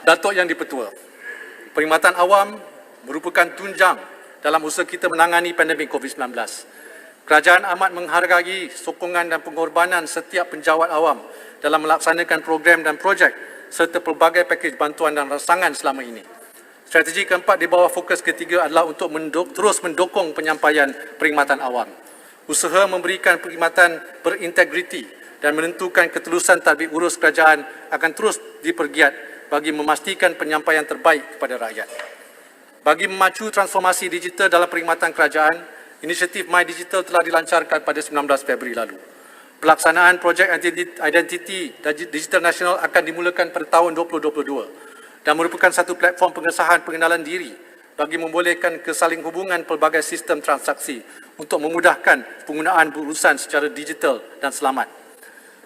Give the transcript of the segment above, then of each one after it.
Datuk Yang di-Pertua, perkhidmatan awam merupakan tunjang dalam usaha kita menangani pandemik COVID-19. Kerajaan amat menghargai sokongan dan pengorbanan setiap penjawat awam dalam melaksanakan program dan projek serta pelbagai pakej bantuan dan rangsangan selama ini. Strategi keempat di bawah fokus ketiga adalah untuk terus mendukung penyampaian perkhidmatan awam. Usaha memberikan perkhidmatan berintegriti dan menentukan ketulusan tadbir urus kerajaan akan terus dipergiat bagi memastikan penyampaian terbaik kepada rakyat. Bagi memacu transformasi digital dalam perkhidmatan kerajaan, inisiatif My Digital telah dilancarkan pada 19 Februari lalu. Pelaksanaan projek Identiti Digital Nasional akan dimulakan pada tahun 2022 dan merupakan satu platform pengesahan pengenalan diri bagi membolehkan kesaling hubungan pelbagai sistem transaksi untuk memudahkan penggunaan berurusan secara digital dan selamat.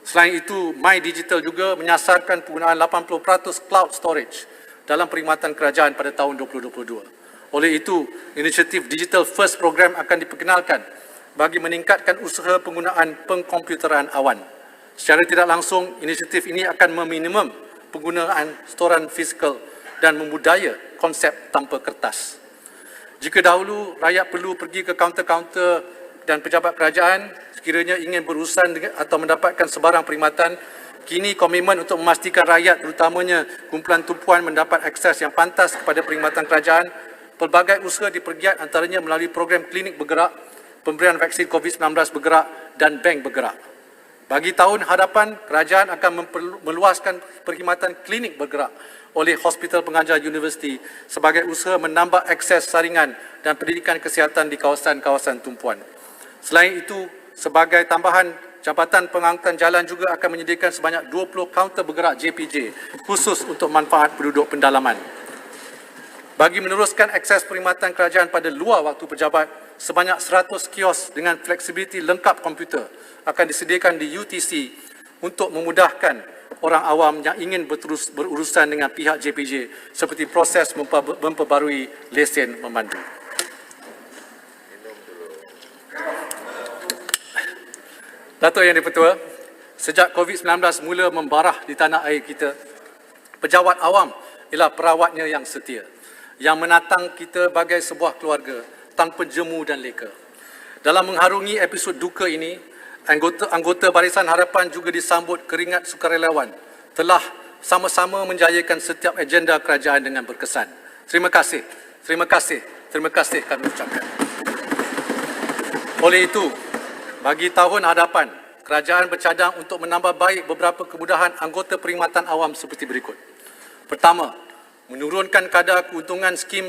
Selain itu, My Digital juga menyasarkan penggunaan 80% cloud storage dalam perkhidmatan kerajaan pada tahun 2022. Oleh itu, inisiatif Digital First Program akan diperkenalkan bagi meningkatkan usaha penggunaan pengkomputeran awan. Secara tidak langsung, inisiatif ini akan meminimum penggunaan storan fizikal dan membudaya konsep tanpa kertas. Jika dahulu rakyat perlu pergi ke kaunter-kaunter dan pejabat kerajaan sekiranya ingin berurusan atau mendapatkan sebarang perkhidmatan, kini komitmen untuk memastikan rakyat terutamanya kumpulan tumpuan mendapat akses yang pantas kepada perkhidmatan kerajaan, pelbagai usaha dipergiat antaranya melalui program klinik bergerak, pemberian vaksin COVID-19 bergerak dan bank bergerak. Bagi tahun hadapan, kerajaan akan meluaskan perkhidmatan klinik bergerak oleh Hospital Pengajar Universiti sebagai usaha menambah akses saringan dan pendidikan kesihatan di kawasan-kawasan tumpuan. Selain itu, sebagai tambahan, Jabatan Pengangkutan Jalan juga akan menyediakan sebanyak 20 kaunter bergerak JPJ khusus untuk manfaat penduduk pendalaman. Bagi meneruskan akses perkhidmatan kerajaan pada luar waktu pejabat, sebanyak 100 kios dengan fleksibiliti lengkap komputer akan disediakan di UTC untuk memudahkan orang awam yang ingin berurusan dengan pihak JPJ seperti proses memperbarui lesen memandu. Datuk Yang di-Pertua, sejak COVID-19 mula membarah di tanah air kita, pejabat awam ialah perawatnya yang setia, yang menatang kita bagai sebuah keluarga tanpa jemu dan leka. Dalam mengharungi episod duka ini, anggota Barisan Harapan juga disambut keringat sukarelawan telah sama-sama menjayakan setiap agenda kerajaan dengan berkesan. Terima kasih, terima kasih, terima kasih kami ucapkan. Oleh itu, bagi tahun hadapan, kerajaan bercadang untuk menambah baik beberapa kemudahan anggota perkhidmatan awam seperti berikut. Pertama, menurunkan kadar keuntungan skim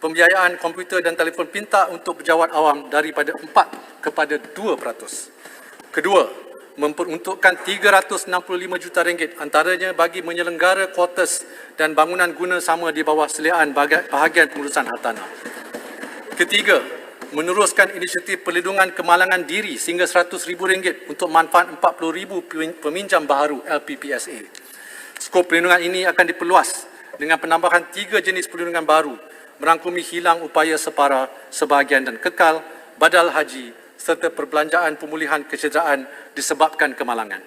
pembiayaan komputer dan telefon pintar untuk pejabat awam daripada 4 kepada 2%. Kedua, memperuntukkan RM365 juta antaranya bagi menyelenggara kuartus dan bangunan guna sama di bawah seliaan bahagian pengurusan hartanah. Ketiga, meneruskan inisiatif perlindungan kemalangan diri sehingga RM100,000 untuk manfaat 40,000 peminjam baharu LPPSA. Skop perlindungan ini akan diperluas dengan penambahan 3 jenis perlindungan baru merangkumi hilang upaya separa, sebahagian dan kekal, badal haji serta perbelanjaan pemulihan kecederaan disebabkan kemalangan.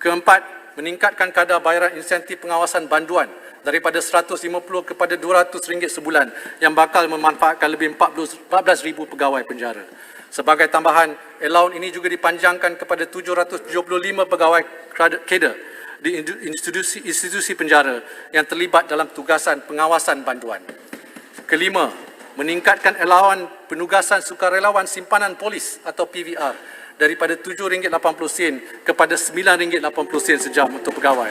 Keempat, meningkatkan kadar bayaran insentif pengawasan banduan daripada RM150 kepada RM200 sebulan yang bakal memanfaatkan lebih 14,000 pegawai penjara. Sebagai tambahan, allowance ini juga dipanjangkan kepada 775 pegawai kader di institusi penjara yang terlibat dalam tugasan pengawasan banduan. Kelima, meningkatkan allowance penugasan sukarelawan simpanan polis atau PVR daripada RM7.80 kepada RM9.80 sejam untuk pegawai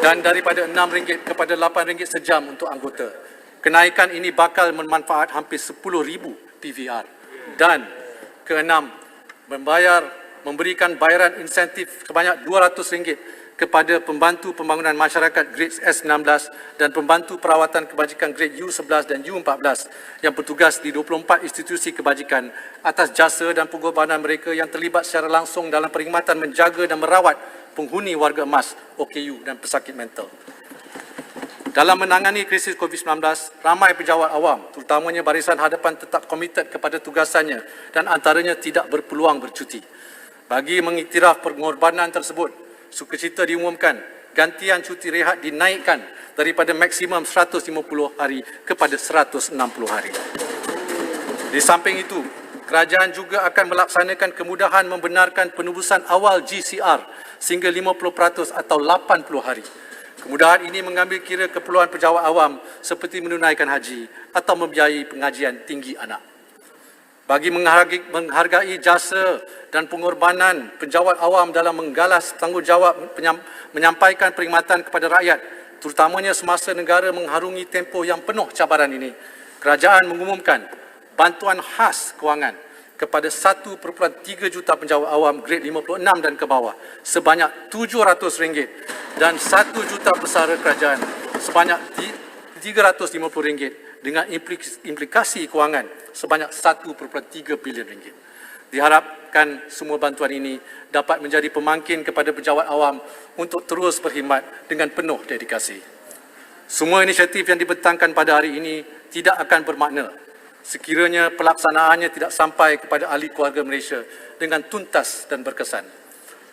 dan daripada RM6 kepada RM8 sejam untuk anggota. Kenaikan ini bakal bermanfaat hampir 10,000 PVR. Dan keenam, memberikan bayaran insentif sebanyak RM200 kepada pembantu pembangunan masyarakat grade S19 dan pembantu perawatan kebajikan grade U11 dan U14 yang bertugas di 24 institusi kebajikan atas jasa dan pengorbanan mereka yang terlibat secara langsung dalam perkhidmatan menjaga dan merawat penghuni warga emas, OKU dan pesakit mental. Dalam menangani krisis COVID-19, ramai pejabat awam, terutamanya Barisan Hadapan tetap komited kepada tugasannya dan antaranya tidak berpeluang bercuti. Bagi mengiktiraf pengorbanan tersebut, sukacita diumumkan gantian cuti rehat dinaikkan daripada maksimum 150 hari kepada 160 hari. Di samping itu, kerajaan juga akan melaksanakan kemudahan membenarkan penebusan awal GCR sehingga 50% atau 80 hari. Kemudahan ini mengambil kira keperluan pejabat awam seperti menunaikan haji atau membiayai pengajian tinggi anak. Bagi menghargai jasa dan pengorbanan penjawat awam dalam menggalas tanggungjawab menyampaikan perkhidmatan kepada rakyat, terutamanya semasa negara mengharungi tempoh yang penuh cabaran ini, kerajaan mengumumkan bantuan khas kewangan kepada 1.3 juta penjawat awam grade 56 dan ke bawah sebanyak RM700 dan 1 juta pesara kerajaan sebanyak RM350 dengan implikasi kewangan sebanyak RM1.3 bilion. Diharapkan semua bantuan ini dapat menjadi pemangkin kepada penjawat awam untuk terus berkhidmat dengan penuh dedikasi. Semua inisiatif yang dibentangkan pada hari ini tidak akan bermakna sekiranya pelaksanaannya tidak sampai kepada ahli keluarga Malaysia dengan tuntas dan berkesan.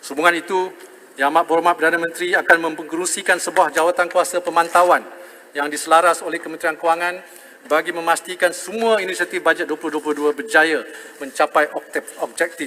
Sehubungan itu, Yang Amat Berhormat Perdana Menteri akan mengerusikan sebuah jawatan kuasa pemantauan yang diselaras oleh Kementerian Kewangan bagi memastikan semua inisiatif bajet 2022 berjaya mencapai objektif